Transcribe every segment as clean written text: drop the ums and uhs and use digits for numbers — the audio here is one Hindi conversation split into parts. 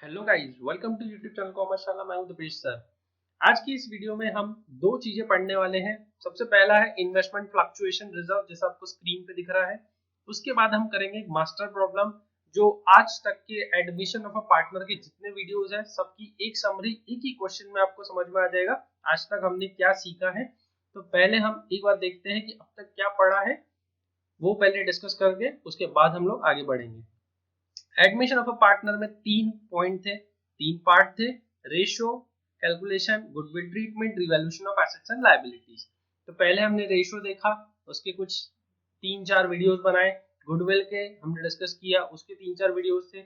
Hello guys, welcome to YouTube channel Commerceshala. मैं हूं दिपेश सर। आज की इस वीडियो में हम दो चीजें पढ़ने वाले हैं। सबसे पहला है इन्वेस्टमेंट फ्लक्चुएशन रिजर्व, जैसा आपको स्क्रीन पे दिख रहा है। उसके बाद हम करेंगे एक मास्टर प्रॉब्लम, जो आज तक के एडमिशन ऑफ अ पार्टनर के जितने वीडियोस हैं सबकी एक समरी एक ही क्वेश्चन में आपको समझ में आ जाएगा आज तक हमने क्या सीखा है। तो पहले हम एक बार देखते हैं कि अब तक क्या पढ़ा है, वो पहले डिस्कस करके उसके बाद हम लोग आगे बढ़ेंगे। एडमिशन ऑफ अ पार्टनर में 3 पॉइंट थे, 3 पार्ट थे। Ratio, calculation, goodwill treatment, revaluation of assets and liabilities. तो पहले हमने रेशियो देखा, उसके कुछ 3-4 वीडियोस बनाए। गुडविल के हमने डिस्कस किया, उसके 3-4 वीडियोस थे।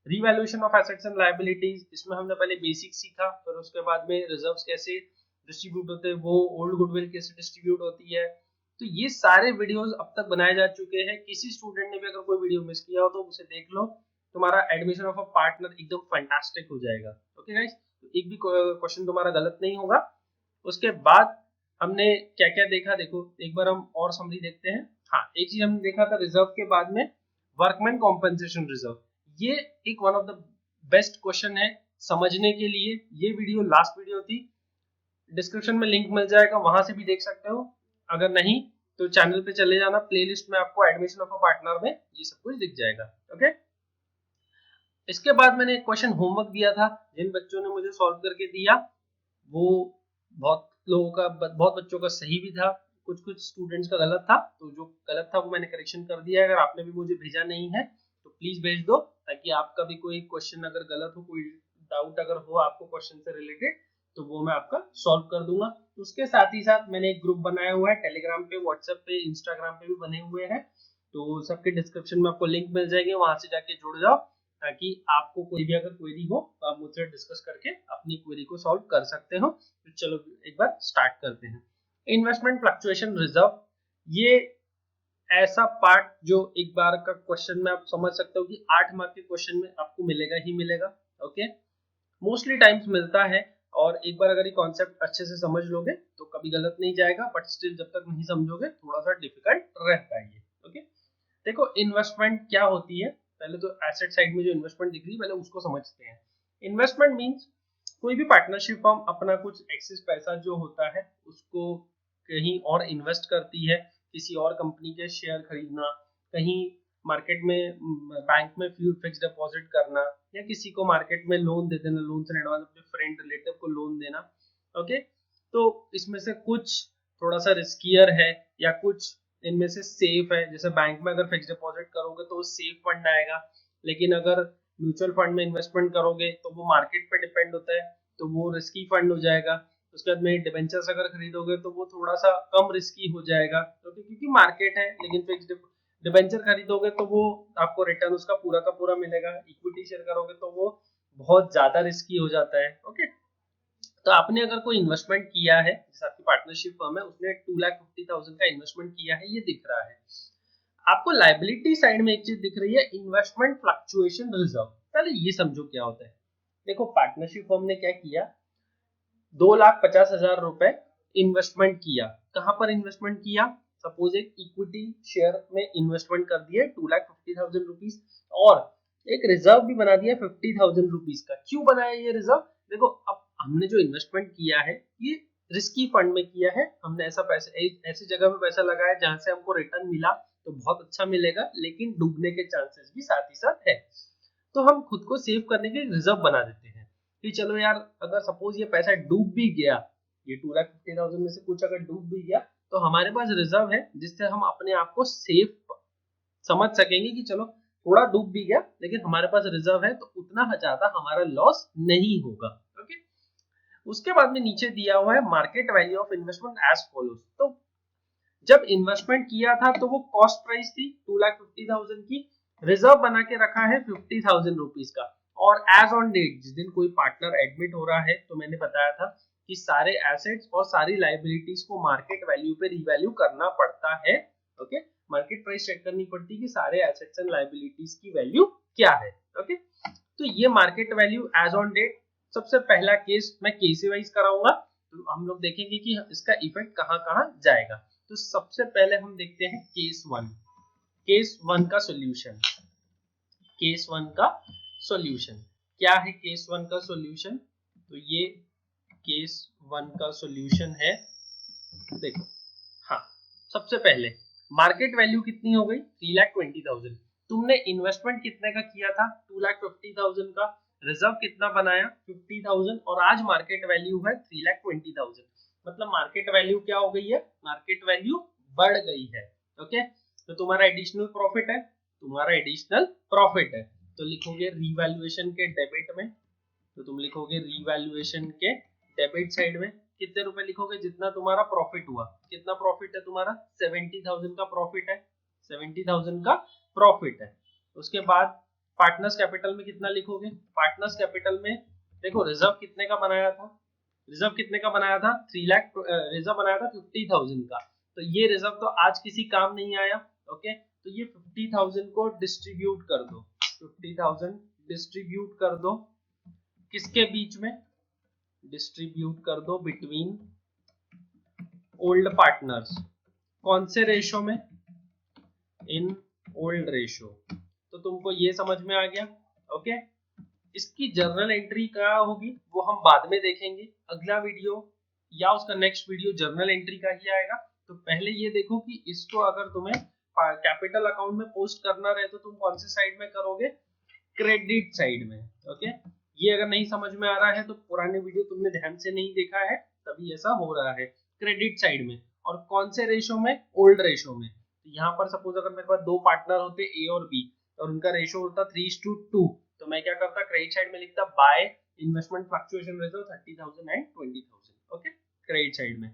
Revaluation of assets and liabilities, इसमें हमने पहले बेसिक सीखा, फिर उसके बाद में रिजर्व्स कैसे डिस्ट्रीब्यूट होते हैं, वो ओल्ड गुडविल कैसे डिस्ट्रीब्यूट होती है। तो ये सारे वीडियोस अब तक बनाए जा चुके हैं। किसी स्टूडेंट ने भी अगर कोई वीडियो मिस किया हो तो उसे देख लो, तुम्हारा एडमिशन ऑफ अ पार्टनर एकदम फैंटास्टिक हो जाएगा। ओके गाइस, तो एक भी क्वेश्चन तुम्हारा गलत नहीं होगा। उसके बाद हमने क्या क्या देखा, देखो एक बार हम और समरी देखते हैं। हाँ, एक चीज हमने देखा था रिजर्व के बाद में, वर्कमैन कॉम्पेंसेशन रिजर्व। ये एक one of the best question है समझने के लिए। ये वीडियो लास्ट वीडियो थी, डिस्क्रिप्शन में लिंक मिल जाएगा, वहां से भी देख सकते हो। अगर नहीं तो चैनल पे चले जाना, प्लेलिस्ट में आपको एडमिशन ऑफ अ पार्टनर में ये सब कुछ दिख जाएगा। ओके, इसके बाद मैंने एक क्वेश्चन होमवर्क दिया था, जिन बच्चों ने मुझे सॉल्व करके दिया वो बहुत बच्चों का सही भी था, कुछ कुछ स्टूडेंट्स का गलत था। तो जो गलत था वो मैंने करेक्शन कर दिया है। अगर आपने भी मुझे भेजा नहीं है तो प्लीज भेज दो, ताकि आपका भी कोई क्वेश्चन अगर गलत हो, कोई डाउट अगर हो आपको क्वेश्चन से रिलेटेड, तो वो मैं आपका सॉल्व कर दूंगा। उसके साथ ही साथ मैंने एक ग्रुप बनाया हुआ है टेलीग्राम पे, व्हाट्सएप पे, इंस्टाग्राम पे भी बने हुए हैं। तो सबके डिस्क्रिप्शन में आपको लिंक मिल जाएंगे, वहां से जाके जुड़ जाओ, ताकि आपको कोई भी अगर क्वेरी हो तो आप मुझसे डिस्कस करके अपनी क्वेरी को सॉल्व कर सकते हो। तो चलो एक बार स्टार्ट करते हैं। इन्वेस्टमेंट फ्लक्चुएशन रिजर्व, ये ऐसा पार्ट जो एक बार का क्वेश्चन में आप समझ सकते हो कि 8 मार्क के क्वेश्चन में आपको मिलेगा ही मिलेगा। ओके, मोस्टली टाइम्स मिलता है, और एक बार अगर ये कॉन्सेप्ट अच्छे से समझ लोगे तो कभी गलत नहीं जाएगा, बट स्टिल जब तक नहीं समझोगे थोड़ा सा डिफिकल्ट रहता है ये। ओके, देखो इन्वेस्टमेंट क्या होती है, पहले तो एसेट साइड में जो इन्वेस्टमेंट दिख रही है पहले उसको समझते हैं। इन्वेस्टमेंट मींस कोई भी पार्टनरशिप फर्म अपना कुछ एक्सेस पैसा जो होता है उसको कहीं और इन्वेस्ट करती है, किसी और कंपनी के शेयर खरीदना, कहीं मार्केट में बैंक में फिक्स डिपॉजिट करना, या किसी को मार्केट में लोन दे देना, लोन से एडवांस अपने फ्रेंड रिलेटिव को लोन देना। ओके, तो इसमें से कुछ थोड़ा सा रिस्कियर है या कुछ इनमें से सेफ है। जैसे बैंक में अगर फिक्स डिपॉजिट करोगे तो वो सेफ फंड आएगा, लेकिन अगर म्यूचुअल फंड में इन्वेस्टमेंट करोगे तो वो मार्केट पे डिपेंड होता है, तो वो रिस्की फंड हो जाएगा। उसके बाद में डिबेंचर्स अगर खरीदोगे तो वो थोड़ा सा कम रिस्की हो जाएगा, क्योंकि मार्केट है। लेकिन फिक्स डिबेंचर खरीदोगे तो वो आपको रिटर्न उसका पूरा का पूरा मिलेगा। इक्विटी शेयर करोगे तो वो बहुत ज्यादा रिस्की हो जाता है। ओके, तो आपने अगर कोई इन्वेस्टमेंट किया है, जैसे आपकी पार्टनरशिप फर्म है, उसने 2,50,000 का इन्वेस्टमेंट किया है, ये दिख रहा है आपको। लायबिलिटी साइड में एक चीज दिख रही है, इन्वेस्टमेंट फ्लक्चुएशन रिजर्व। पहले ये समझो क्या होता है। देखो पार्टनरशिप फर्म ने क्या किया, 2,50,000 रुपए इन्वेस्टमेंट किया। कहां पर इन्वेस्टमेंट किया, सपोज एक इक्विटी शेयर में इन्वेस्टमेंट कर दिया 2,50,000 रुपीज, और एक रिजर्व भी बना दिया 50,000 रुपीज का। क्यों बनाया ये रिजर्व, देखो अब हमने जो इन्वेस्टमेंट किया है ये रिस्की फंड में किया है। हमने ऐसा पैसा ऐसी जगह में पैसा लगाया जहां से हमको रिटर्न मिला तो बहुत अच्छा मिलेगा, लेकिन डूबने के चांसेस भी साथ ही साथ है। तो हम खुद को सेव करने के लिए रिजर्व बना देते हैं कि चलो यार, अगर सपोज ये पैसा डूब भी गया, ये 2,50,000 में से कुछ अगर डूब भी गया, तो हमारे पास रिजर्व है जिससे हम अपने आप को सेफ समझ सकेंगे कि चलो थोड़ा डूब भी गया लेकिन हमारे पास रिजर्व है, तो उतना ज्यादा हमारा लॉस नहीं होगा। ओके, उसके बाद में नीचे दिया हुआ है market value of investment as follows. तो जब इन्वेस्टमेंट किया था तो वो कॉस्ट प्राइस थी 2,50,000 की, रिजर्व बना के रखा है 50,000 रुपीज का। और एज ऑन डेट, जिस दिन कोई पार्टनर एडमिट हो रहा है, तो मैंने बताया था कि सारे एसेट्स और सारी लाइबिलिटीज को मार्केट वैल्यू पे रिवैल्यू करना पड़ता है। ओके, मार्केट प्राइस चेक करनी पड़ती है कि सारे एसेट्स एंड लाइबिलिटीज की वैल्यू क्या है। ओके, तो ये market value as on date. सबसे पहला केस मैं केसी वाइज कराऊंगा, तो हम लोग देखेंगे कि इसका इफेक्ट कहां कहां जाएगा। तो सबसे पहले हम देखते हैं केस वन। केस वन का सॉल्यूशन, केस वन का सॉल्यूशन। क्या है केस 1 का सॉल्यूशन? तो ये केस 1 का सॉल्यूशन है। देखो, हाँ, सबसे पहले मार्केट वैल्यू कितनी हो गई? 3,20,000। तुमने इन्वेस्टमेंट कितने का किया था? 2,50,000 का। रिजर्व कितना बनाया? 50,000। और आज मार्केट वैल्यू है 3,20,000। मतलब मार्केट वैल्यू क्या हो गई है? मार्केट वैल्यू बढ़ गई है। ओके, तो तुम्हारा एडिशनल प्रॉफिट है, तुम्हारा एडिशनल प्रॉफिट है। तो लिखोगे रीवैल्यूएशन के डेबिट में, तो तुम लिखोगे रीवैल्यूएशन के डेबिट साइड में कितने रुपए लिखोगे? जितना तुम्हारा प्रॉफिट हुआ। कितना प्रॉफिट है तुम्हारा? 70,000 का प्रॉफिट है। 70,000 का प्रॉफिट है। उसके बाद पार्टनर्स कैपिटल में कितना लिखोगे? पार्टनर्स कैपिटल में देखो, रिजर्व कितने का बनाया था? रिजर्व कितने का बनाया था? 3 लाख रिजर्व बनाया था 50,000 का। तो ये रिजर्व तो आज किसी काम नहीं आया। ओके, तो ये 50,000 को डिस्ट्रीब्यूट कर दो। 50,000 डिस्ट्रीब्यूट कर दो किसके बीच में? डिस्ट्रीब्यूट कर दो बिटवीन ओल्ड पार्टनर्स। कौन से रेशो में? In old ratio. तो तुमको ये समझ में आ गया। ओके, इसकी जर्नल एंट्री क्या होगी वो हम बाद में देखेंगे। अगला वीडियो या उसका नेक्स्ट वीडियो जर्नल एंट्री का ही आएगा। तो पहले ये देखो कि इसको अगर तुम्हें कैपिटल अकाउंट में पोस्ट करना रहे तो तुम कौन से साइड में करोगे? क्रेडिट साइड में। ओके, ये अगर नहीं समझ में आ रहा है तो पुराने वीडियो तुमने ध्यान से नहीं देखा है, तभी ऐसा हो रहा है। क्रेडिट साइड में। और कौन से रेशो में? ओल्ड रेशो में। तो यहाँ पर सपोज अगर मेरे पास दो पार्टनर होते ए और बी और उनका रेशो होता 3:2, तो मैं क्या करता? क्रेडिट साइड में लिखता by investment fluctuation reserve 30,000 and 20,000। Okay, credit side में।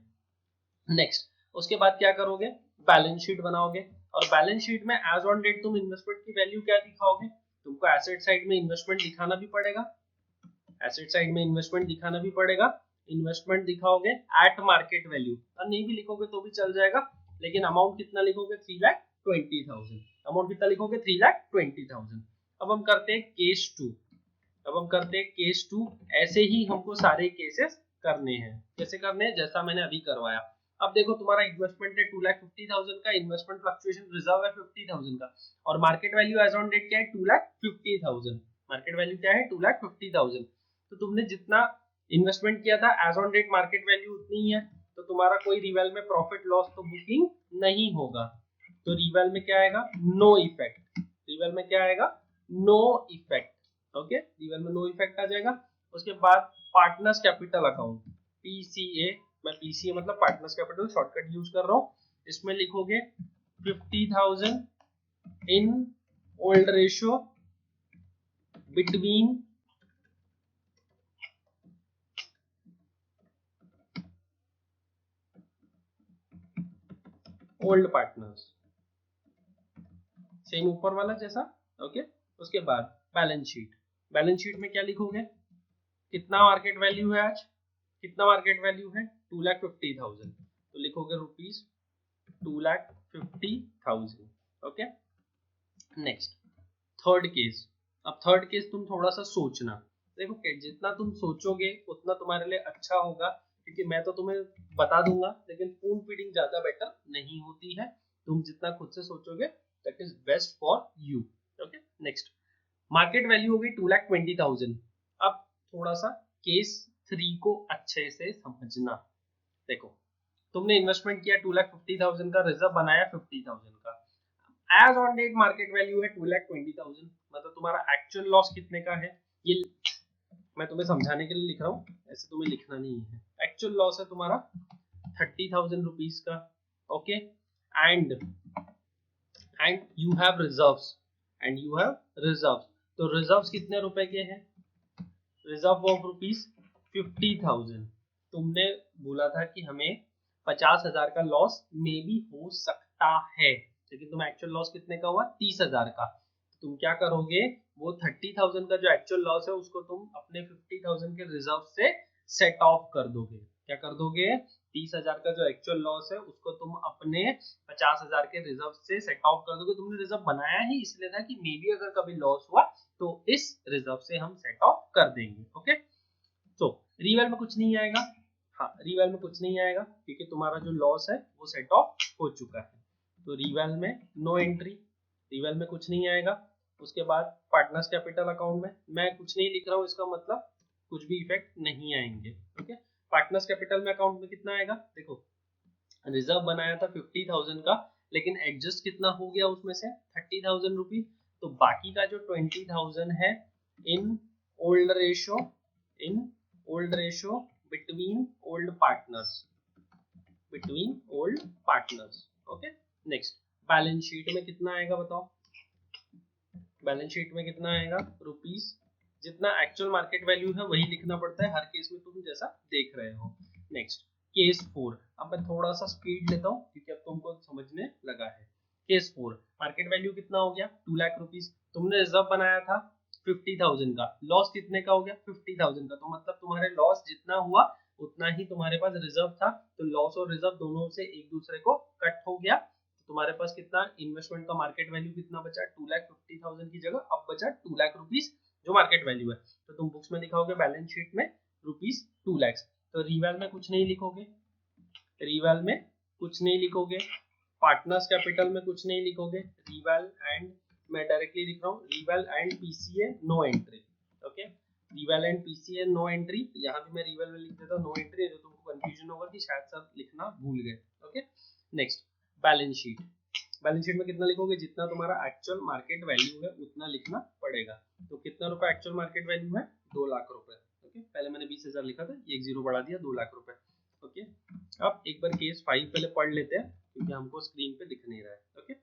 नेक्स्ट, उसके बाद क्या करोगे? बैलेंस शीट बनाओगे। और बैलेंस शीट में एज ऑन डेट तुम इन्वेस्टमेंट की वैल्यू क्या दिखाओगे? तुमको एसेट साइड में इन्वेस्टमेंट दिखाना भी पड़ेगा। एसेट साइड में इन्वेस्टमेंट दिखाना भी पड़ेगा। इन्वेस्टमेंट दिखाओगे एट मार्केट वैल्यू, और नहीं भी लिखोगे तो भी चल जाएगा, लेकिन अमाउंट कितना लिखोगे? 3,20,000। अमाउंट कितना लिखोगे? 3,20,000। अब हम करते हैं केस 2। अब हम करते हैं केस 2। ऐसे ही हमको सारे केसेस करने हैं। कैसे करने हैं? जैसा मैंने अभी करवाया। अब देखो, तुम्हारा इन्वेस्टमेंट है 2,50,000 का, इन्वेस्टमेंट फ्लक्चुएशन रिजर्व है 50,000 का, और market value as on date क्या है? 2,50,000। मार्केट वैल्यू क्या है? 2,50,000। तो तुमने जितना इन्वेस्टमेंट किया था as on date market value उतनी ही है, तो तुम्हारा कोई रिवेल में प्रॉफिट लॉस तो बुकिंग नहीं होगा। तो रिवेल में क्या आएगा? No effect. रिवेल में क्या आएगा? No effect. ओके, रिवेल में नो इफेक्ट आ जाएगा। उसके बाद पार्टनर्स कैपिटल अकाउंट, पीसीए। मैं पीसीए मतलब पार्टनर्स कैपिटल शॉर्टकट यूज कर रहा हूँ। इसमें लिखोगे 50,000 in old ratio between old partners. Same ऊपर वाला जैसा। ओके, उसके बाद बैलेंस शीट। बैलेंस शीट में क्या लिखोगे? कितना मार्केट वैल्यू है आज? कितना मार्केट वैल्यू है? 2,50,000। तो लिखोगे rupees 2,50,000। Okay, next third case. अब थर्ड केस तुम थोड़ा सा सोचना। देखो, जितना तुम सोचोगे उतना तुम्हारे लिए अच्छा होगा, क्योंकि मैं तो तुम्हें बता दूंगा, लेकिन स्पून फीडिंग ज्यादा बेटर नहीं होती है। तुम जितना खुद से सोचोगे that is best for you. Okay, next market value हो गई 2,20,000। अब थोड़ा सा केस 3 को अच्छे से समझना। देखो, तुमने इन्वेस्टमेंट किया 2,50,000 का, रिजर्व बनाया 50,000 का। As on date market value है 2,20,000। मतलब तुम्हारा एक्चुअल लॉस कितने का है? ये मैं तुम्हें समझाने के लिए लिख रहा हूँ, ऐसे तुम्हें लिखना नहीं है। एक्चुअल लॉस है तुम्हारा 30,000 रुपीज का। Okay, and you have reserves. तो रिजर्व्स कितने रुपए के हैं? Reserve of rupees 50,000। तुमने बोला था कि हमें 50,000 का लॉस मे भी हो सकता है, लेकिन तुम एक्चुअल लॉस कितने का हुआ? 30,000 का। तुम क्या करोगे? वो 30,000 का जो एक्चुअल लॉस है उसको तुम अपने 50,000 के रिजर्व से सेट ऑफ कर दोगे। क्या कर दोगे? 30,000 का जो एक्चुअल लॉस है उसको तुम अपने 50,000 के रिजर्व से सेट ऑफ कर दोगे। तुमने रिजर्व बनाया ही इसलिए था कि मे बी अगर कभी लॉस हुआ तो इस रिजर्व से हम सेट ऑफ कर देंगे। ओके, तो रिवेल में कुछ नहीं आएगा। हाँ, रिवेल में कुछ नहीं आएगा क्योंकि तुम्हारा जो लॉस है वो सेट ऑफ हो चुका है। तो रिवेल में नो एंट्री, रिवेल में कुछ नहीं आएगा। उसके बाद पार्टनर्स कैपिटल अकाउंट में मैं कुछ नहीं लिख रहा हूँ, इसका मतलब कुछ भी इफेक्ट नहीं आएंगे। ओके, पार्टनर्स कैपिटल में अकाउंट में कितना आएगा, देखो रिजर्व बनाया था 50,000 का, लेकिन एडजस्ट कितना हो गया उसमें से 30,000 रुपीज, तो बाकी का जो 20,000 है in old ratio, in old ratio between old partners, between old partners. Okay, next balance sheet में कितना आएगा बताओ, बैलेंस शीट में कितना आएगा रुपीज, जितना एक्चुअल मार्केट वैल्यू है वही लिखना पड़ता है हर केस में, तुम जैसा देख रहे हो। नेक्स्ट केस 4, अब मैं थोड़ा सा स्पीड लेता हूँ क्योंकि अब तुमको समझने लगा है। केस 4 मार्केट वैल्यू कितना हो गया 2 लाख रुपीज, तुमने रिजर्व बनाया था 50,000 का, लॉस कितने का हो गया 50,000 का, तो मतलब तुम्हारे लॉस जितना हुआ उतना ही तुम्हारे पास रिजर्व था, तो लॉस और रिजर्व दोनों से एक दूसरे को कट हो गया, तुम्हारे पास कितना इन्वेस्टमेंट का मार्केट वैल्यू कितना बचा 2,50,000 की जगह अब बचा 2 लाख रुपीज जो मार्केट वैल्यू है, तो तुम बुक्स में दिखाओगे बैलेंस शीट में रुपीज 2 लाख, तो रिवैल में कुछ नहीं लिखोगे, रिवैल में कुछ नहीं लिखोगे, पार्टनर्स कैपिटल में कुछ नहीं लिखोगे, रिवैल एंड मैं डायरेक्टली लिख रहा हूँ reval and PCA no entry. Okay, reval and PCA no entry, यहाँ भी मैं रिवैल में लिख देता हूँ नो एंट्री, तो तुमको कंफ्यूजन होगा कि शायद सब लिखना भूल गए। Okay, next balance sheet, balance sheet में कितना लिखोगे, जितना तुम्हारा एक्चुअल मार्केट वैल्यू है उतना लिखना पड़ेगा, तो कितना रुपए एक्चुअल मार्केट वैल्यू है 2 लाख रुपए। ओके, पहले मैंने 20,000 लिखा था, एक जीरो बढ़ा दिया 2 लाख रुपए। ओके, अब एक बार केस 5 पहले पढ़ लेते हैं क्योंकि हमको स्क्रीन पे दिख नहीं रहा है। ओके,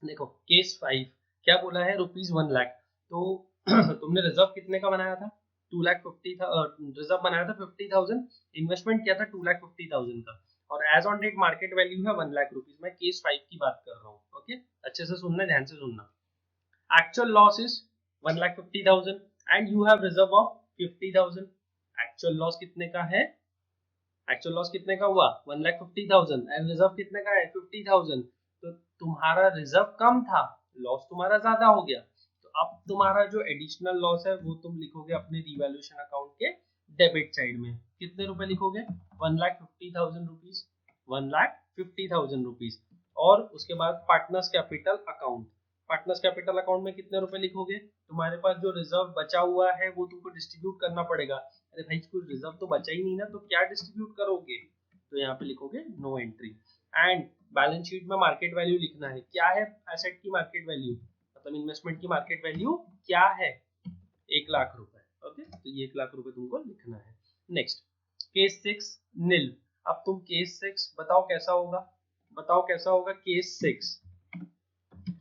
देखो केस 5 क्या बोला है रुपीज 1 लाख, तो तुमने रिजर्व कितने का बनाया था 2,50,000 था, रिजर्व बनाया था 50,000, इन्वेस्टमेंट किया था 2,50,000 का, और as on date market value है 1 लाख रुपीज। मैं केस 5 की बात कर रहा हूँ। ओके, अच्छे से सुनना, ध्यान से सुनना। Actual loss is 1,50,000 and you have reserve of 50,000। Actual loss कितने का है, एक्चुअल लॉस कितने का हुआ 1,50,000 एंड रिजर्व कितने का है 50,000, तो तुम्हारा रिजर्व कम था, लॉस तुम्हारा ज्यादा हो गया, तो अब तुम्हारा जो एडिशनल लॉस है वो तुम लिखोगे अपने रिवैल्यूएशन अकाउंट के डेबिट साइड में, कितने रुपए लिखोगे 1,50,000 रुपीज, 1,50,000 रुपीज, और उसके बाद partners capital account, partners capital account में कितने रुपए लिखोगे, तुम्हारे पास जो रिजर्व बचा हुआ है वो तुमको डिस्ट्रीब्यूट करना पड़ेगा, अरे भाई कुछ रिजर्व तो बचा ही नहीं ना, तो क्या डिस्ट्रीब्यूट करोगे, तो यहाँ पे लिखोगे no entry. And balance sheet में मार्केट वैल्यू लिखना है, क्या है एसेट की मार्केट वैल्यू, मतलब इन्वेस्टमेंट की मार्केट वैल्यू क्या है 1 लाख रुपए। ओके, तो ये 1 लाख रुपए तुमको लिखना है। नेक्स्ट केस 6 नील, अब तुम केस 6 बताओ कैसा होगा, बताओ कैसा होगा केस 6,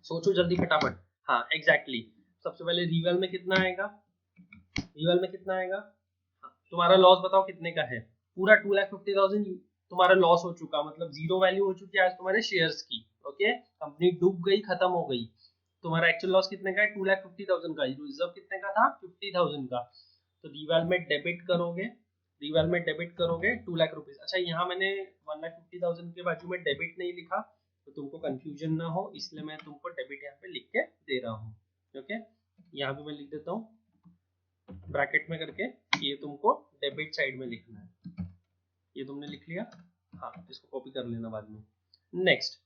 सोचो जल्दी फटाफट। हाँ एग्जैक्टली सबसे पहले रिवल में कितना आएगा, रिवल में कितना आएगा, तुम्हारा लॉस बताओ कितने का है, पूरा 2,50,000 तुम्हारा लॉस हो चुका, मतलब जीरो वैल्यू हो चुकी है आज तुम्हारे शेयर्स की। ओके, कंपनी डूब गई, खत्म हो गई, तुम्हारा एक्चुअल लॉस कितने का है 2,50,000 का, रिजर्व कितने का था 50,000 का, तो रिवल में डेबिट करोगे, रिवल में डेबिट करोगे 2 लाख रुपीज। अच्छा यहाँ मैंने 1,50,000 के बाजू में डेबिट नहीं लिखा तो तुमको कंफ्यूजन ना हो, इसलिए मैं तुमको डेबिट यहाँ पे लिख के दे रहा हूँ। ओके, यहाँ भी मैं लिख देता हूँ ब्रैकेट में करके, ये तुमको डेबिट साइड में लिखना है, ये तुमने लिख लिया, हाँ इसको कॉपी कर लेना बाद में। नेक्स्ट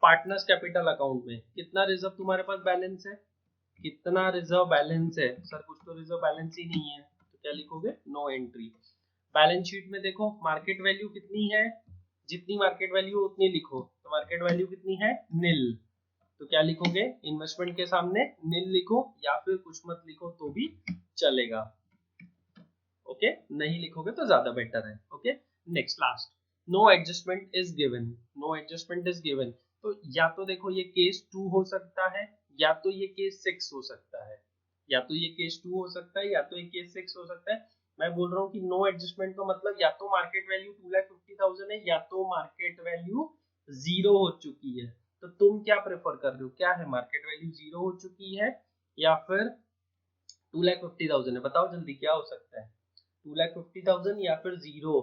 पार्टनर्स कैपिटल अकाउंट में कितना रिजर्व तुम्हारे पास बैलेंस है, कितना रिजर्व बैलेंस है, सर कुछ तो रिजर्व बैलेंस ही नहीं है, तो क्या लिखोगे नो एंट्री। बैलेंस शीट में देखो मार्केट वैल्यू कितनी है, जितनी मार्केट वैल्यू उतनी लिखो, तो मार्केट वैल्यू कितनी है नील, तो क्या लिखोगे इन्वेस्टमेंट के सामने नील लिखो, या फिर कुछ मत लिखो तो भी चलेगा। ओके, नहीं लिखोगे तो ज्यादा बेटर है। Okay, next last no adjustment is given, no adjustment is given, तो या तो देखो ये केस 2 हो सकता है, या तो ये केस 6 हो सकता है, या तो ये केस 2 हो सकता है, या तो ये केस 6 हो सकता है। मैं बोल रहा हूँ कि नो एडजस्टमेंट का मतलब या तो मार्केट वैल्यू 2,50,000 है, या तो मार्केट वैल्यू जीरो हो चुकी है, तो तुम क्या प्रेफर कर रहे हो, क्या है मार्केट वैल्यू जीरो हो चुकी है या फिर 2,50,000 है, बताओ जल्दी क्या हो सकता है 2,50,000 या फिर जीरो,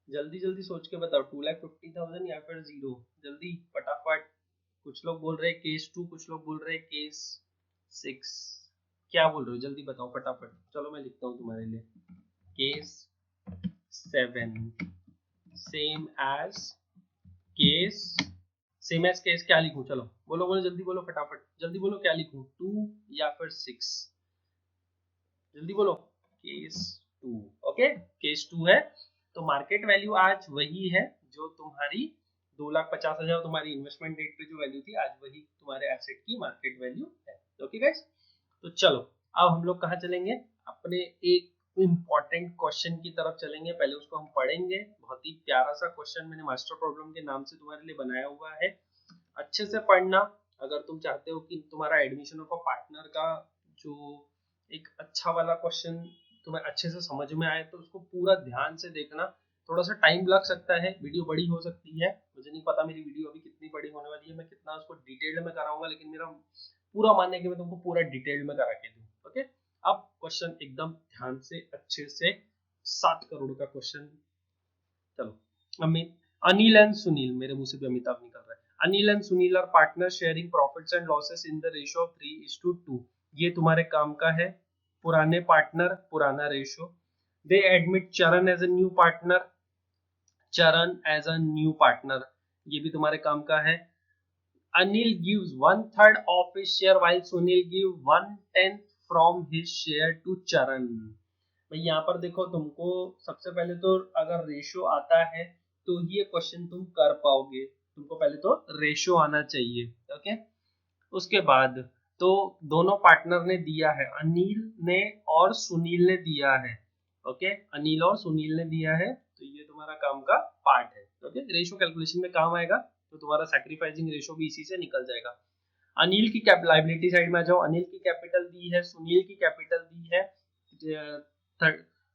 जल्दी जल्दी सोच के बताओ 2,50,000 या फिर जीरो, जल्दी फटाफट। कुछ लोग बोल रहे हैं केस 2, कुछ लोग बोल रहे हैं केस 6, क्या बोल रहे हो जल्दी बताओ फटाफट, चलो मैं लिखता हूँ तुम्हारे लिए, case 7 same as case same as case क्या लिखूं, चलो बोलो बोलो जल्दी बोलो फटाफट, जल्दी बोलो क्या लिखूं, 2 या फिर 6, जल्दी बोलो। केस 2, ओके केस 2 है। तो मार्केट वैल्यू आज वही है जो तुम्हारी 2,50,000 तुम्हारी इन्वेस्टमेंट डेट पे जो वैल्यू थी, आज वही तुम्हारे एसेट की मार्केट वैल्यू है। ओके गाइस, तो चलो अब हम लोग कहाँ चलेंगे, अपने एक इम्पॉर्टेंट क्वेश्चन की तरफ चलेंगे। पहले उसको हम पढ़ेंगे, बहुत ही प्यारा सा क्वेश्चन मैंने मास्टर प्रॉब्लम के नाम से तुम्हारे लिए बनाया हुआ है, अच्छे से पढ़ना। अगर तुम चाहते हो कि तुम्हारा एडमिशन ऑफ अ पार्टनर का जो एक अच्छा वाला क्वेश्चन तुम्हें अच्छे से समझ में आए, तो उसको पूरा ध्यान से देखना। थोड़ा सा टाइम लग सकता है, वीडियो बड़ी हो सकती है, मुझे नहीं पता मेरी वीडियो अभी कितनी बड़ी होने वाली है, मैं कितना उसको डिटेल में कराऊंगा, लेकिन मेरा पूरा मानने कि मैं तुमको पूरा डिटेल में करा के दूं। ओके, अब क्वेश्चन एकदम ध्यान से अच्छे से, 7 करोड़ का क्वेश्चन। चलो, अमित, अनिल एंड सुनील, मेरे मुंह से भी अमिताभ निकल रहा है। Anil and Sunil are partner sharing profits and losses in the ratio of 3:2। ये तुम्हारे काम का है, पुराने पार्टनर, पुराना ratio. They admit Charan as a new partner, Charan as a new partner, ये भी तुम्हारे काम का है। Anil gives 1/3 of his share while Sunil gives 1/10 from his share to Charan। भाई यहाँ पर देखो, तुमको सबसे पहले तो अगर रेशियो आता है तो ये क्वेश्चन तुम कर पाओगे, तुमको पहले तो रेशियो आना चाहिए। ओके, उसके बाद तो दोनों पार्टनर ने दिया है, अनिल ने और सुनील ने दिया है। ओके, अनिल और सुनील ने दिया है, तो ये तुम्हारा काम का पार्ट है। ओके, रेशियो कैलकुलेशन में काम आएगा, तो तुम्हारा सैक्रिफाइसिंग रेशियो भी इसी से निकल जाएगा। अनिल की लाइबिलिटी साइड में आ जाओ, अनिल की कैपिटल दी है, सुनील की कैपिटल दी है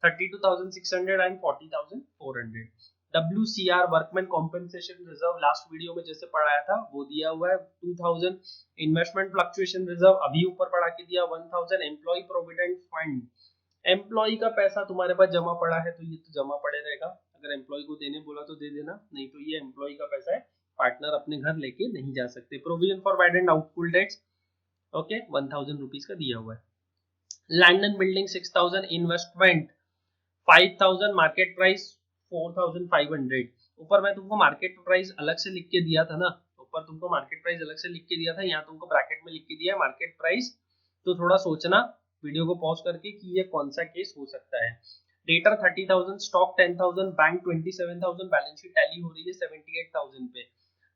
32,600 and 40,400। WCR workman compensation reserve last video में जैसे पढ़ाया था वो दिया हुआ है 2,000। इन्वेस्टमेंट फ्लक्चुएशन रिजर्व अभी ऊपर पढ़ा के दिया 1,000। एम्प्लॉय प्रोविडेंट फंड, एम्प्लॉय का पैसा तुम्हारे पास जमा पड़ा है तो ये तो जमा पड़े रहेगा, अगर एम्प्लॉय को देने बोला तो दे देना, नहीं तो ये एम्प्लॉय का पैसा है, पार्टनर अपने घर लेके नहीं जा सकते। Provision for bad and doubtful debts, okay 1,000 rupees का दिया हुआ है। Land and building 6,000, investment 5,000, market price 4,500। ऊपर मैं तुमको मार्केट प्राइस अलग से लिख के दिया था ना, ऊपर तुमको मार्केट प्राइस अलग से लिख के दिया था, यहाँ तुमको ब्रैकेट में लिख के दिया है मार्केट प्राइस। तो थोड़ा सोचना वीडियो को पॉज करके कि ये कौन सा केस हो सकता है। Debtor 30,000, stock 10,000, bank 27,000, balance sheet tally हो रही है 78,000 पे।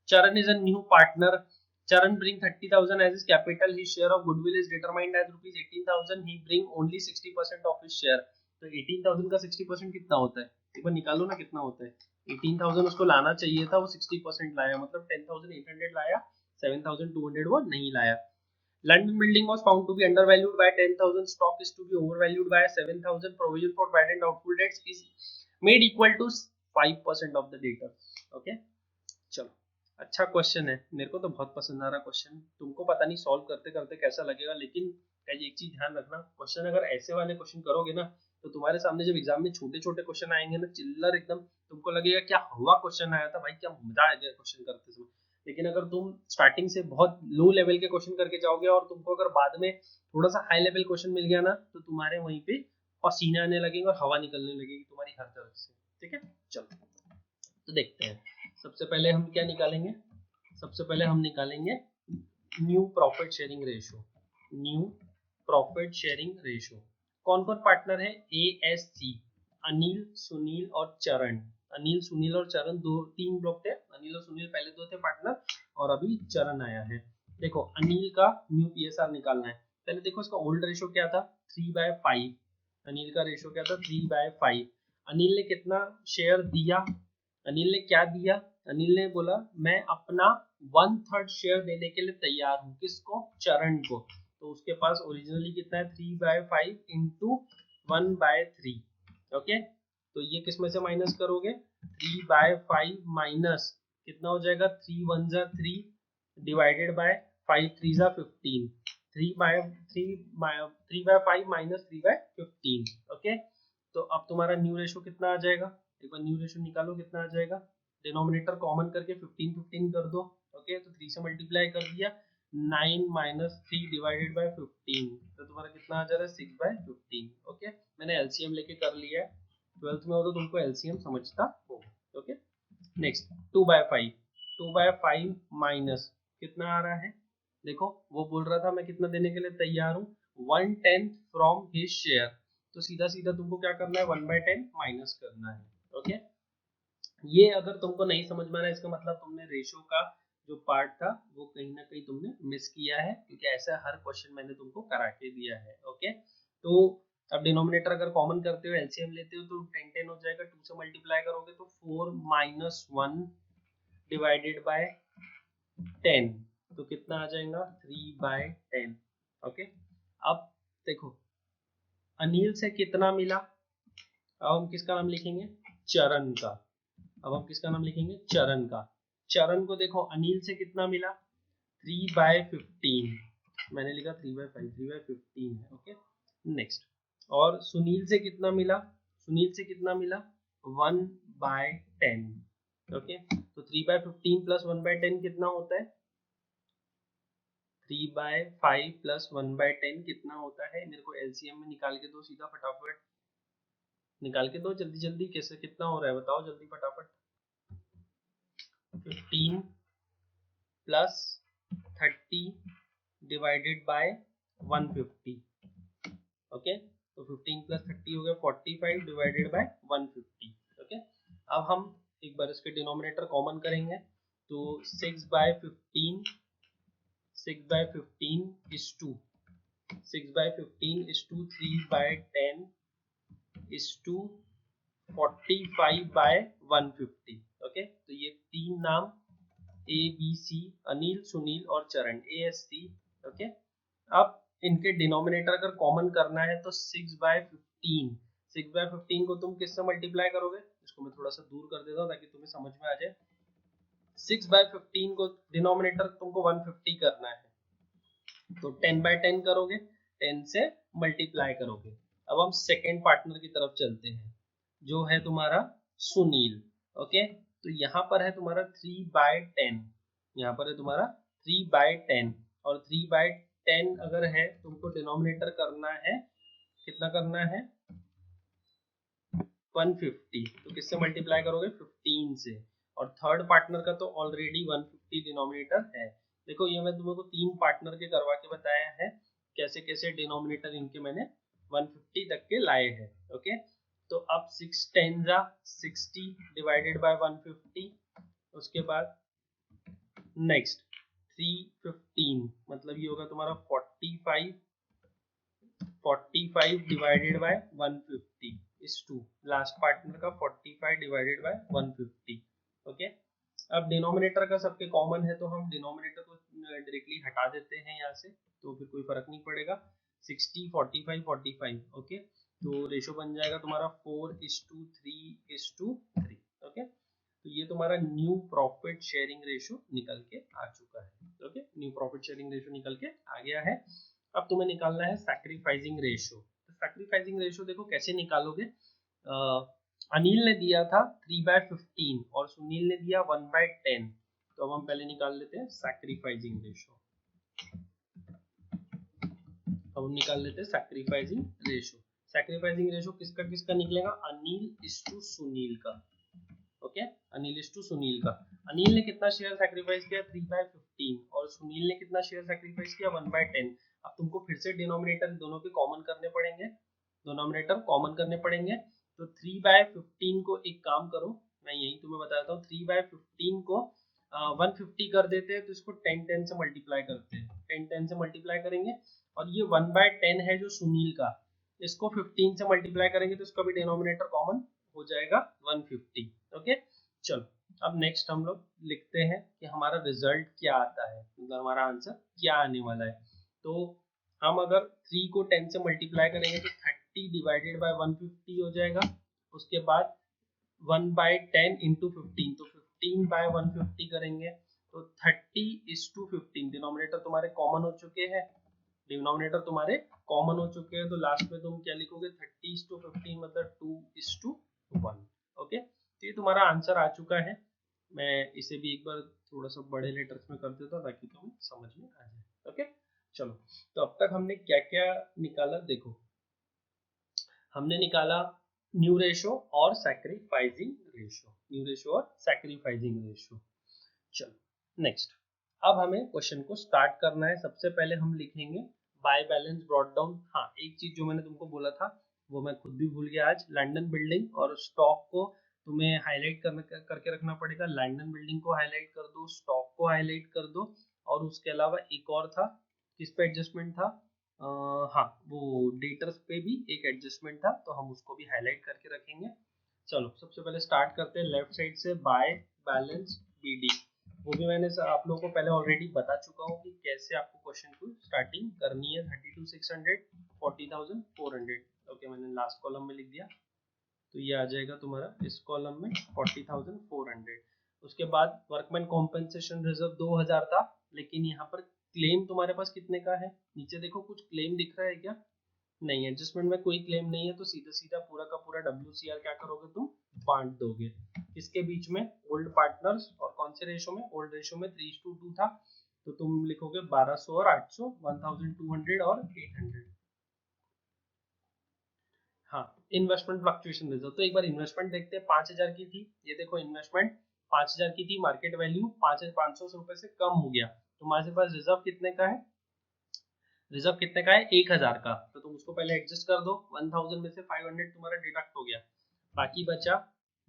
चरण is a new partner, Charan bring 30,000 as his capital. His share of goodwill is determined as rupees 18,000. He bring only 60% of his share. तो 18,000 का 60% कितना होता है, एक बार निकालो ना कितना होता है। 18,000 उसको लाना चाहिए था, वो 60% लाया, मतलब 10,800 लाया, 7,200 वो नहीं लाया। London building was found to be undervalued by 10,000. Stock is to be overvalued by 7,000. Provision for bad and doubtful debts is made equal to 5% of the debtor. Okay, चलो अच्छा क्वेश्चन है, मेरे को तो बहुत पसंद आ रहा क्वेश्चन, तुमको पता नहीं सॉल्व करते करते कैसा लगेगा, लेकिन एक चीज ध्यान रखना, क्वेश्चन अगर ऐसे वाले क्वेश्चन करोगे ना, तो तुम्हारे सामने जब एग्जाम में छोटे छोटे क्वेश्चन आएंगे ना, चिल्लर एकदम, तुमको लगेगा क्या हुआ क्वेश्चन आया था भाई, क्या मजा आ गया क्वेश्चन करते समय। लेकिन अगर तुम स्टार्टिंग से बहुत लो लेवल के क्वेश्चन करके जाओगे और तुमको अगर बाद में थोड़ा सा हाई लेवल क्वेश्चन मिल गया ना, तो तुम्हारे वहीं पे पसीने आने लगेंगे और हवा निकलने लगेगी तुम्हारी हर तरफ से। ठीक है, चलो तो देखते हैं। सबसे पहले हम क्या निकालेंगे, सबसे पहले हम निकालेंगे new profit sharing ratio. New profit sharing ratio कौन कौन पार्टनर है, ASC, अनिल, सुनील और चरण। अनिल, सुनील और चरण, दो तीन लोग थे, अनिल और सुनील पहले दो थे पार्टनर, और अभी चरण आया है। देखो अनिल का न्यू PSR निकालना है, पहले देखो इसका ओल्ड रेशियो क्या था, 3/5। अनिल का रेशियो क्या था, 3/5। अनिल ने कितना शेयर दिया, अनिल ने क्या दिया, अनिल ने बोला मैं अपना 1/3 शेयर देने के लिए तैयार हूँ, किसको, चरण को। तो उसके पास ओरिजिनली कितना है, 3/5 इंटू 1/3। ओके, तो ये किस में से माइनस करोगे, 3/5 माइनस कितना हो जाएगा, 3 1 जा 3 डिवाइडेड बाय 5 3 जा 15। 3/5 माइनस 3/15। ओके, तो अब तुम्हारा न्यू रेशियो कितना आ जाएगा, एक बार न्यू रेशियो निकालो कितना आ जाएगा, डिनोमिनेटर कॉमन करके 15 15 कर दो। ओके, तो 3 से मल्टीप्लाई कर दिया, 9 माइनस 3 डिवाइडेड बाय 15, तो तुम्हारा कितना आ जा रहा है, 6/15। ओके, मैंने एलसीएम लेके कर लिया है, 12th में हो तो तुमको एलसीएम समझता होगा। ओके, नेक्स्ट 2/5, 2/5 माइनस कितना आ रहा है, देखो वो बोल रहा था मैं कितना देने के लिए तैयार हूँ, 1/10 फ्रॉम हिज शेयर, तो सीधा सीधा तुमको क्या करना है, 1/10 माइनस करना है। ओके, ये अगर तुमको नहीं समझ में आ रहा है इसका मतलब तुमने रेशो का जो पार्ट था वो कहीं ना कहीं तुमने मिस किया है, क्योंकि ऐसा हर क्वेश्चन मैंने तुमको करा के दिया है। ओके, तो अब डिनोमिनेटर अगर कॉमन करते हो, एलसीएम लेते हो तो 10 हो जाएगा, 2 से मल्टीप्लाई करोगे तो 4 - 1 डिवाइडेड बाय 10, तो कितना आ जाएगा 3/10। ओके, अब देखो अनिल से कितना मिला, अब हम किसका नाम लिखेंगे, चरण का। अब हम किसका नाम लिखेंगे, चरण का। चरण को देखो अनिल से कितना मिला, 3/15, मैंने लिखा 3/5, 3/15 है। ओके, नेक्स्ट, और सुनील से कितना मिला, सुनील से कितना मिला 1/10। ओके, तो 3/15 प्लस 1/10 कितना होता है, 3/5 प्लस 1/10 कितना होता है, मेरे को एलसीएम में निकाल के दो सीधा, फटाफट निकाल के दो जल्दी जल्दी, कैसे कितना हो रहा है बताओ जल्दी फटाफट। 15 प्लस 30 डिवाइडेड बाय 150। ओके, तो 15 प्लस 30 हो गया 45 डिवाइडेड बाय 150। ओके, अब हम एक बार इसके डिनोमिनेटर कॉमन करेंगे, तो 6/15 is to 6/15 is to 3/10 is to 45/150। Okay, तो ये तीन नाम A B C, Anil Sunil और चरण, ASC। ओके, अब इनके डिनोमिनेटर अगर कॉमन करना है तो 6/15 को तुम किससे मल्टीप्लाई करोगे, इसको मैं थोड़ा सा दूर कर देता हूँ ताकि तुम्हें समझ में आ जाए। 6/15 को डिनोमिनेटर तुमको 150 करना है, तो 10/10 करोगे, 10 से मल्टीप्लाई करोगे। अब हम सेकेंड पार्टनर की तरफ चलते हैं, जो है तुम्हारा सुनील। ओके, तो यहाँ पर है तुम्हारा 3/10, यहाँ पर है तुम्हारा 3/10, और 3/10 अगर है तुमको डिनोमिनेटर करना है, कितना करना है 150, तो किससे मल्टीप्लाई करोगे 15 से, और थर्ड पार्टनर का तो ऑलरेडी 150 डिनोमिनेटर है। देखो ये मैं तुमको तीन पार्टनर के करवा के बताया है, कैसे कैसे डिनोमिनेटर इनके मैंने 150 तक के लाए हैं। ओके, तो अब 6 10 60 डिवाइडेड बाय 150, उसके बाद नेक्स्ट 315, मतलब ये होगा तुम्हारा 45 डिवाइडेड बाय 150 इज टू लास्ट पार्टनर का 45 डिवाइडेड बाय 150। ओके, अब डिनोमिनेटर का सबके कॉमन है तो हम डिनोमिनेटर को डायरेक्टली हटा देते हैं यहाँ से, तो फिर कोई फर्क नहीं पड़ेगा। 60 45 45। ओके, तो रेशो बन जाएगा तुम्हारा 4:3:3। ओके, तो ये तुम्हारा न्यू प्रॉफिट शेयरिंग रेशो निकल के आ चुका है। Okay, new profit sharing ratio निकल के आ गया है। अब तुम्हें निकालना है सैक्रिफाइसिंग रेशो। तो सैक्रिफाइसिंग रेशो देखो कैसे निकालोगे, अनिल ने दिया था 3/15 और सुनील ने दिया 1/10, तो अब हम पहले निकाल लेते हैं सैक्रिफाइसिंग रेशो। अब हम निकाल लेते हैं सैक्रिफाइसिंग रेशो। सैक्रिफाइसिंग रेशो किसका किसका निकलेगा, अनिल इज टू सुनील का। Okay, Anil is to Sunil का। अनिल ने कितना शेयर सैक्रिफाइस किया 3/15, और सुनील ने कितना शेयर सैक्रिफाइस किया 1/10। अब तुमको फिर से डिनोमिनेटर दोनों के कॉमन करने पड़ेंगे, डिनोमिनेटर कॉमन करने पड़ेंगे। तो 3/15 को एक काम करो, मैं यही तुम्हें बताता हूँ, 3/15 को 150 कर देते हैं, तो इसको 10 10 से मल्टीप्लाई करते हैं, 10 10 से मल्टीप्लाई करेंगे, और ये 1/10 है जो सुनील का, इसको 15 से मल्टीप्लाई करेंगे तो इसका भी डिनोमिनेटर कॉमन हो जाएगा 150। ओके, चलो अब नेक्स्ट हम लोग लिखते हैं कि हमारा रिजल्ट क्या आता है, मतलब हमारा आंसर क्या आने वाला है। तो हम अगर 3 को 10 से मल्टीप्लाई करेंगे तो 30 डिवाइडेड बाय 150 हो जाएगा, उसके बाद 1/10 इंटू 15, तो 15/150 करेंगे, तो 30:15, डिनोमिनेटर तुम्हारे कॉमन हो चुके हैं, डिनोमिनेटर तुम्हारे कॉमन हो चुके हैं, तो लास्ट में तुम क्या लिखोगे 30:15 मतलब 2:1। ओके, तो ये तुम्हारा आंसर आ चुका है। मैं इसे भी एक बार थोड़ा सा बड़े लेटर्स में कर देता हूँ ताकि तुम्हें समझ में आ जाए। ओके, चलो, तो अब तक हमने क्या क्या निकाला, देखो हमने निकाला न्यू रेशो और सैक्रिफाइसिंग रेशो, न्यू रेशो और सैक्रिफाइसिंग रेशो। चलो नेक्स्ट, अब हमें क्वेश्चन को स्टार्ट करना है। सबसे पहले हम लिखेंगे बाय बैलेंस ब्रॉट डाउन। हाँ, एक चीज जो मैंने तुमको बोला था वो मैं खुद भी भूल गया आज। लैंडन बिल्डिंग और स्टॉक को तुम्हें हाईलाइट करके रखना पड़ेगा। लैंडन बिल्डिंग को हाईलाइट कर दो, स्टॉक को हाईलाइट कर दो, और उसके अलावा एक और था, किस पे एडजस्टमेंट था, हाँ वो डेटर्स पे भी एक एडजस्टमेंट था, तो हम उसको भी हाईलाइट करके रखेंगे। चलो सबसे पहले स्टार्ट करते हैं लेफ्ट साइड से, बाय बैलेंस बीडी। वो भी मैंने आप लोगों को पहले ऑलरेडी बता चुका हूँ कि कैसे आपको क्वेश्चन को स्टार्टिंग करनी है। 32,600, 40,400। ओके, मैंने लास्ट कॉलम में लिख दिया, तो ये आ जाएगा तुम्हारा इस कॉलम में 40,400। उसके बाद वर्कमैन कॉम्पेंसेशन रिजर्व 2,000 था, लेकिन यहाँ पर क्लेम तुम्हारे पास कितने का है? नीचे देखो, कुछ क्लेम दिख रहा है क्या? नहीं, एडजस्टमेंट में कोई क्लेम नहीं है, तो सीधा सीधा पूरा का पूरा WCR क्या करोगे तुम? बांट दोगे। इसके बीच में ओल्ड पार्टनर्स, और कौन से रेशो में? ओल्ड रेशो में 3:2 था, तो तुम लिखोगे 1200 और 800, 1200 और 800। हाँ, इन्वेस्टमेंट फ्लक्चुएशन रिजर्व, तो एक बार इन्वेस्टमेंट देखते हैं। 5,000 की थी, ये देखो इन्वेस्टमेंट 5,000 की थी, मार्केट वैल्यू 5,500 रुपए से कम हो गया, तो हमारे पास रिजर्व कितने का है? रिजर्व कितने का है? 1,000 का, तो तुम उसको पहले एडजस्ट कर दो। 1,000 में से 500 तुम्हारा डिडक्ट हो गया, बाकी बचा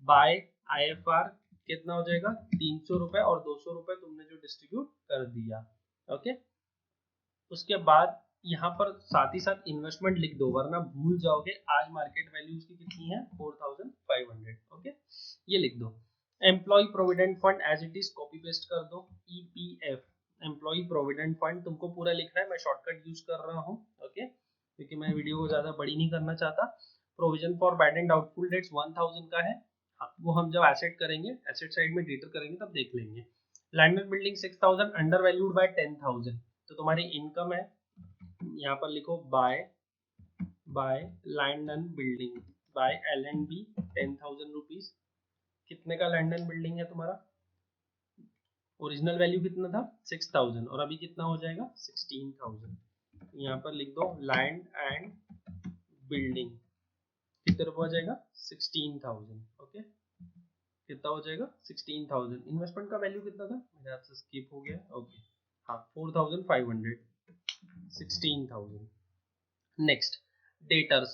बाय IFR, कितना हो जाएगा? 300 रुपए, और 200 रुपए तुमने जो डिस्ट्रीब्यूट कर दिया। ओके, उसके बाद यहाँ पर साथ ही साथ इन्वेस्टमेंट लिख दो, वरना भूल जाओगे। आज मार्केट वैल्यू उसकी कितनी है? 4,500। ओके, ये लिख दो। Employ provident fund as it is copy paste कर दो, EPF, एम्प्लॉय प्रोविडेंट फंड तुमको पूरा लिखना है, मैं शॉर्टकट यूज कर रहा हूँ। ओके, क्योंकि मैं वीडियो को ज्यादा बड़ी नहीं करना चाहता। Provision for bad and doubtful dates 1,000 का है। हाँ, वो हम जब एसेट करेंगे, एसेट साइड में डेटर करेंगे तब देख लेंगे। Land building 6,000 under valued bye 10,000, तो तुम्हारी इनकम है, यहाँ पर लिखो by land and building bye L&B 10,000 rupees. कितने का लैंड एंड बिल्डिंग है तुम्हारा? ओरिजिनल वैल्यू कितना था? 6,000, और अभी कितना हो जाएगा? 16,000। यहाँ पर लिख दो लैंड एंड बिल्डिंग, कितने रुपए हो जाएगा? 16,000। ओके, कितना हो जाएगा? 16,000। इन्वेस्टमेंट का वैल्यू कितना था? मेरे हाथ से स्किप हो गया। ओके, हाँ 4,500, 16,000। नेक्स्ट, डेटर्स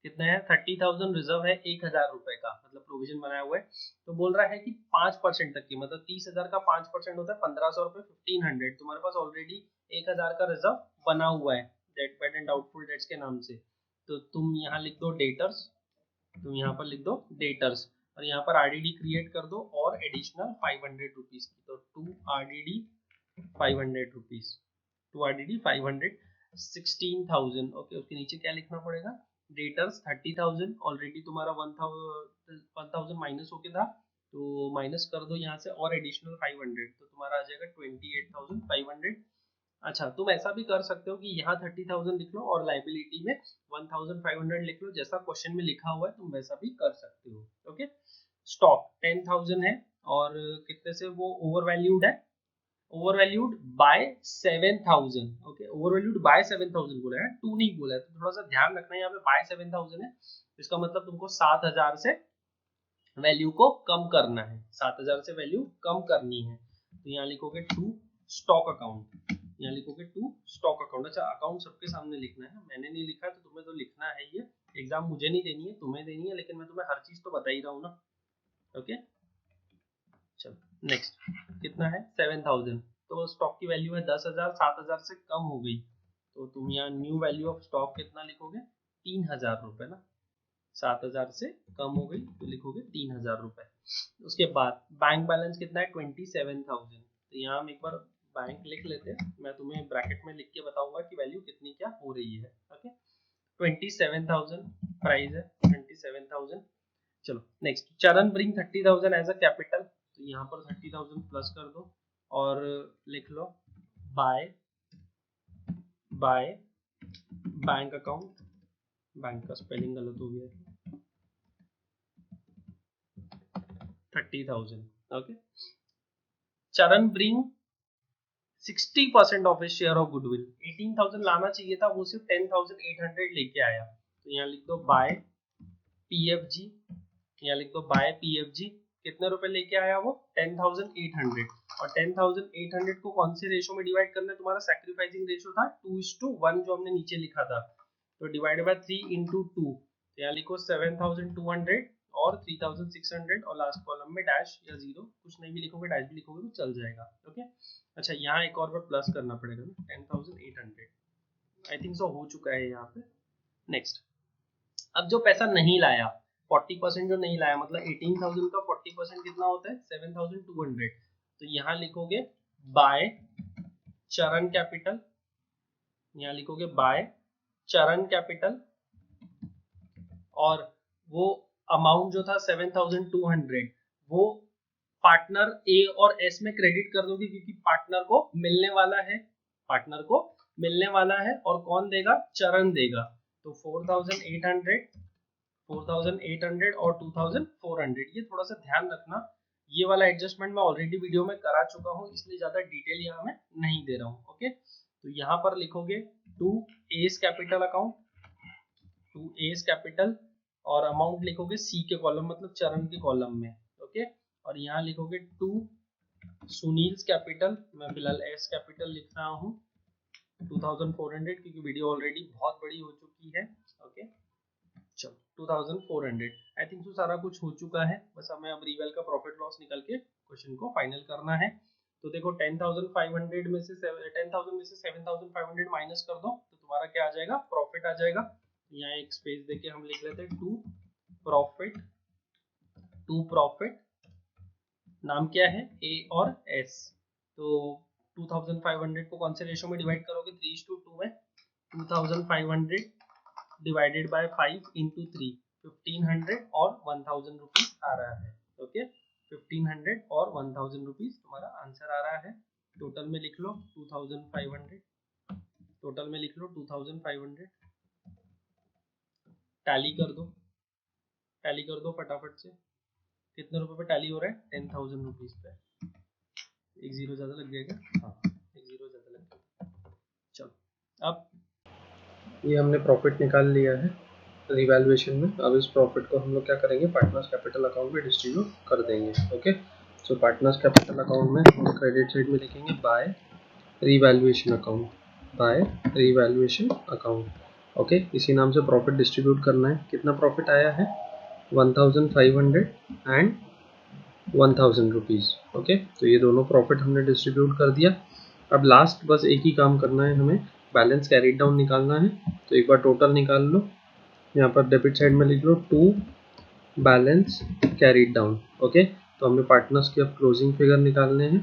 कितने हैं? 30,000 रिजर्व है, 1,000 रुपए का, मतलब प्रोविजन बनाया हुआ है। तो बोल रहा है कि 5% तक की, मतलब 30,000 का 5% होता है 1,500 रुपए, 1,500। तुम्हारे पास ऑलरेडी 1,000 का रिजर्व बना हुआ है debt bad and doubtful debts के नाम से, तो तुम यहाँ लिख दो डेटर्स, तुम यहाँ पर लिख दो डेटर्स, और यहाँ पर RDD क्रिएट कर दो, और एडिशनल 500 रुपीज की, तो 2 RDD 500 रुपीज, 2 RDD 500, 16,000। ओके, उसके नीचे क्या लिखना पड़ेगा? डेटर्स 30,000, ऑलरेडी तुम्हारा 1,000 माइनस होके था, तो माइनस कर दो यहाँ से, और एडिशनल 500, तो तुम्हारा आ जाएगा 28,500। अच्छा, तुम ऐसा भी कर सकते हो कि यहाँ 30,000 लिख लो और लाइबिलिटी में 1,500 लिख लो, जैसा क्वेश्चन में लिखा हुआ है तुम वैसा भी कर सकते हो। ओके, स्टॉक 10,000 है, और कितने से वो ओवर वैल्यूड है? Over valued bye 7,000। Okay, over valued bye 7,000 बोला है, 2 नहीं बोला है, तो थोड़ा सा ध्यान रखना है, यहाँ पे बाय 7,000 है, इसका मतलब तुमको 7,000 से वैल्यू को कम करना है, 7,000 से वैल्यू कम करनी है, तो यहाँ लिखोगे टू स्टॉक अकाउंट, यहाँ लिखोगे टू स्टॉक अकाउंट। अच्छा, अकाउंट सबके सामने लिखना है, मैंने नहीं लिखा तो तुम्हें तो लिखना है, ये एग्जाम मुझे नहीं देनी है, तुम्हें देनी है, लेकिन मैं तुम्हें हर चीज तो बता ही रहा हूँ ना। ओके, चलो नेक्स्ट, कितना है? 7,000, तो स्टॉक की वैल्यू है 10,000, 7,000 से कम हो गई, तो तुम यहाँ न्यू वैल्यू ऑफ स्टॉक कितना लिखोगे? 3,000 रुपए ना, 7,000 से कम हो गई तो लिखोगे 3,000 रुपए। उसके बाद बैंक बैलेंस कितना है? 27,000, तो यहाँ हम एक बार बैंक लिख लेते हैं, मैं तुम्हें ब्रैकेट में लिख के बताऊंगा कि वैल्यू कितनी क्या हो रही है। ओके, 27,000 प्राइस है, 27,000। चलो नेक्स्ट, चरण ब्रिंग 30,000 एज अ कैपिटल, तो यहाँ पर 30,000 प्लस कर दो, और लिख लो बाय बैंक अकाउंट, बैंक का स्पेलिंग गलत हो गया है, 30,000। ओके, चरण bring 60% of his share of goodwill, 18,000 लाना चाहिए था, वो सिर्फ 10,800 लेके आया, तो यहाँ लिख दो बाय PFG, यहाँ लिख दो बाय PFG, कितने रुपए लेके आया वो? 10,800, और 10,800 को कौन से रेशो में डिवाइड करना है, तुम्हारा सैक्रिफाइसिंग रेशो था 2:1 जो हमने नीचे लिखा था, तो डिवाइडेड बाय 3 into 2, तो यहाँ लिखो 7,200 और 3,600 और लास्ट कॉलम में डैश या जीरो, कुछ नहीं भी लिखोगे डैश भी लिखोगे तो चल जाएगा। ओके, अच्छा यहाँ एक और बार प्लस करना पड़ेगा ना, 10,800 आई थिंक सो हो चुका है यहाँ पे। नेक्स्ट, अब जो पैसा नहीं लाया 40% जो नहीं लाया, मतलब 18,000 का 40% कितना होता है 7,200, तो यहाँ लिखोगे बाय चरण कैपिटल, यहाँ लिखोगे बाय चरण कैपिटल, और वो अमाउंट जो था 7,200 वो पार्टनर ए और एस में क्रेडिट कर दोगे, क्योंकि पार्टनर को मिलने वाला है, पार्टनर को मिलने वाला है, और कौन देगा, चरण देगा। तो 4,800 और 2,400, ये थोड़ा सा ध्यान रखना, ये वाला एडजस्टमेंट मैं ऑलरेडी वीडियो में करा चुका हूँ, इसलिए ज्यादा डिटेल यहाँ मैं नहीं दे रहा हूँ। ओके, तो यहाँ पर लिखोगे to S capital account, to S capital, और अमाउंट लिखोगे सी के कॉलम मतलब चरण के कॉलम में। ओके, और यहाँ लिखोगे टू सुनील्स कैपिटल, मैं फिलहाल एस कैपिटल लिख रहा हूँ 2,400, क्योंकि वीडियो ऑलरेडी बहुत बड़ी हो चुकी है। ओके, चलो 2,400 आई थिंक तो सारा कुछ हो चुका है, बस हमें अब रिवेल का प्रॉफिट लॉस निकल के क्वेश्चन को फाइनल करना है। तो देखो 10,500 में से 10,000 में से 7,500 माइनस कर दो तो तुम्हारा क्या आ जाएगा, प्रॉफिट आ जाएगा। यहाँ एक स्पेस देके हम लिख लेते हैं टू प्रॉफिट, नाम क्या है ए और एस। तो 2,500 को कौन से रेशो में डिवाइड करोगे, 3:2 में, 2,500 डिवाइडेड बाय 5 into 3, 1,500 और 1,000 रुपीज आ रहा है। ओके, 1,500 और 1,000 रुपीज तुम्हारा आंसर आ रहा है। टोटल में लिख लो 2,500, टोटल में लिख लो 2,500, टैली कर दो फटाफट से, कितने रुपए पे टैली हो रहा है, 10,000 रुपीज पे, एक जीरो ज्यादा लग जाएगा, हाँ एक जीरो ज्यादा लग जाएगा। चलो, अब ये हमने प्रॉफिट निकाल लिया है रिवैल्यूएशन में। अब इस प्रॉफिट को हम लोग क्या करेंगे, पार्टनर्स कैपिटल अकाउंट में डिस्ट्रीब्यूट कर देंगे। Okay, so partners capital account में हम क्रेडिट साइड में लिखेंगे by revaluation account, by revaluation account. Okay, इसी नाम से प्रॉफिट डिस्ट्रीब्यूट करना है। कितना प्रॉफिट आया है, 1,500 एंड 1,000 रुपीज़। ओके, तो ये दोनों प्रॉफिट हमने डिस्ट्रीब्यूट कर दिया। अब लास्ट बस एक ही काम करना है, हमें बैलेंस कैरीड डाउन निकालना है। तो एक बार टोटल निकाल लो, यहाँ पर डेबिट साइड में लिख लो to balance carried down. Okay, तो हमें पार्टनर्स के अब क्लोजिंग फिगर निकालने हैं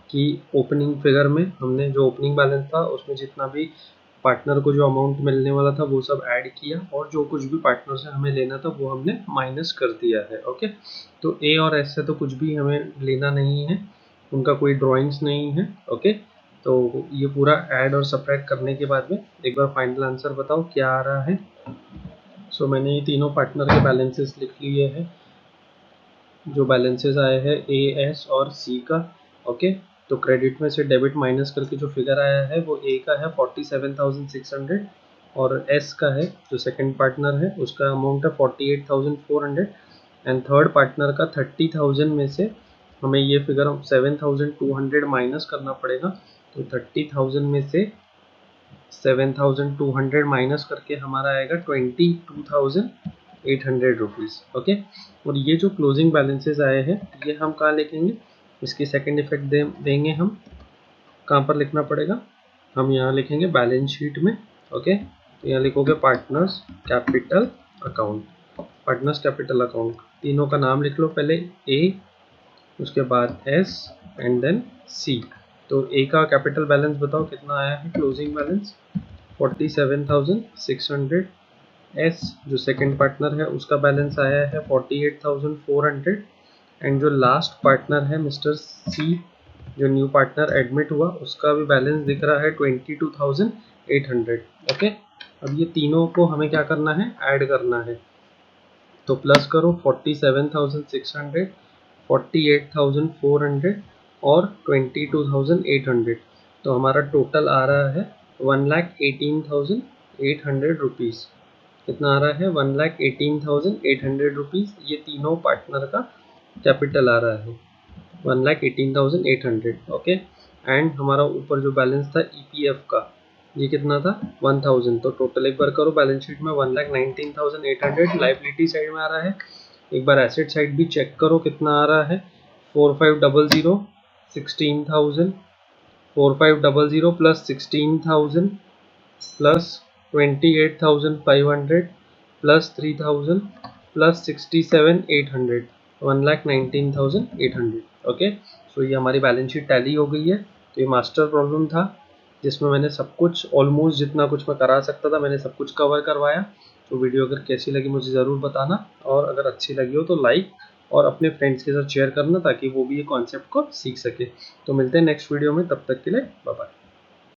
कि ओपनिंग फिगर में हमने जो ओपनिंग बैलेंस था उसमें जितना भी पार्टनर को जो अमाउंट मिलने वाला था वो सब ऐड किया, और जो कुछ भी पार्टनर से हमें लेना था वो हमने माइनस कर दिया है। ओके, तो ए और एस से तो कुछ भी हमें लेना नहीं है, उनका कोई ड्राइंग्स नहीं है। ओके, तो ये पूरा ऐड और सब्ट्रैक्ट करने के बाद में एक बार फाइनल आंसर बताओ क्या आ रहा है। सो मैंने ये तीनों पार्टनर के बैलेंसेस लिख लिए हैं, जो बैलेंसेस आए हैं ए, एस और सी का। ओके, तो क्रेडिट में से डेबिट माइनस करके जो फिगर आया है वो ए का है 47,600, और एस का है जो सेकंड पार्टनर है उसका अमाउंट है 48,400, एंड थर्ड पार्टनर का 30,000 में से हमें ये फिगर 7,200 माइनस करना पड़ेगा। तो 30,000 में से 7,200 माइनस करके हमारा आएगा 22,800 रुपीज़। ओके, और ये जो क्लोजिंग बैलेंसेस आए हैं ये हम कहाँ लिखेंगे, इसकी सेकंड इफेक्ट देंगे हम, कहाँ पर लिखना पड़ेगा, हम यहाँ लिखेंगे बैलेंस शीट में। ओके, तो यहाँ लिखोगे partners capital account, partners capital account, तीनों का नाम लिख लो, पहले ए, उसके बाद एस एंड देन सी। तो ए का कैपिटल बैलेंस बताओ कितना आया है, क्लोजिंग बैलेंस 47,600। एस जो सेकंड पार्टनर है उसका बैलेंस आया है 48,400, एंड जो लास्ट पार्टनर है मिस्टर सी जो न्यू पार्टनर एडमिट हुआ उसका भी बैलेंस दिख रहा है 22,800। ओके, अब ये तीनों को हमें क्या करना है, ऐड करना है। तो प्लस करो 47,600, 48,400 और 22,800, तो हमारा टोटल आ रहा है 1,18,800 रुपीज़। कितना आ रहा है, 1,18,800 रुपीज़। ये तीनों पार्टनर का कैपिटल आ रहा है। 1,18,800, ओके। एंड हमारा ऊपर जो बैलेंस था EPF का, ये कितना था 1000। तो टोटल एक बार करो बैलेंस शीट में 1,19,800 लाइबिलिटी साइड में आ रहा है। एक बार एसेट साइड भी चेक करो कितना आ रहा है, 4500 16,000, 4500 plus 16,000 plus 28,500 plus 3,000 plus 67,800, 1,19,800, okay. So ये हमारी बैलेंस शीट टैली हो गई है। तो ये मास्टर प्रॉब्लम था जिसमें मैंने सब कुछ ऑलमोस्ट जितना कुछ मैं करा सकता था मैंने सब कुछ कवर करवाया। तो वीडियो अगर कैसी लगी मुझे ज़रूर बताना, और अगर अच्छी लगी हो तो लाइक और अपने फ्रेंड्स के साथ शेयर करना ताकि वो भी ये कॉन्सेप्ट को सीख सके। तो मिलते हैं नेक्स्ट वीडियो में, तब तक के लिए बाय बाय।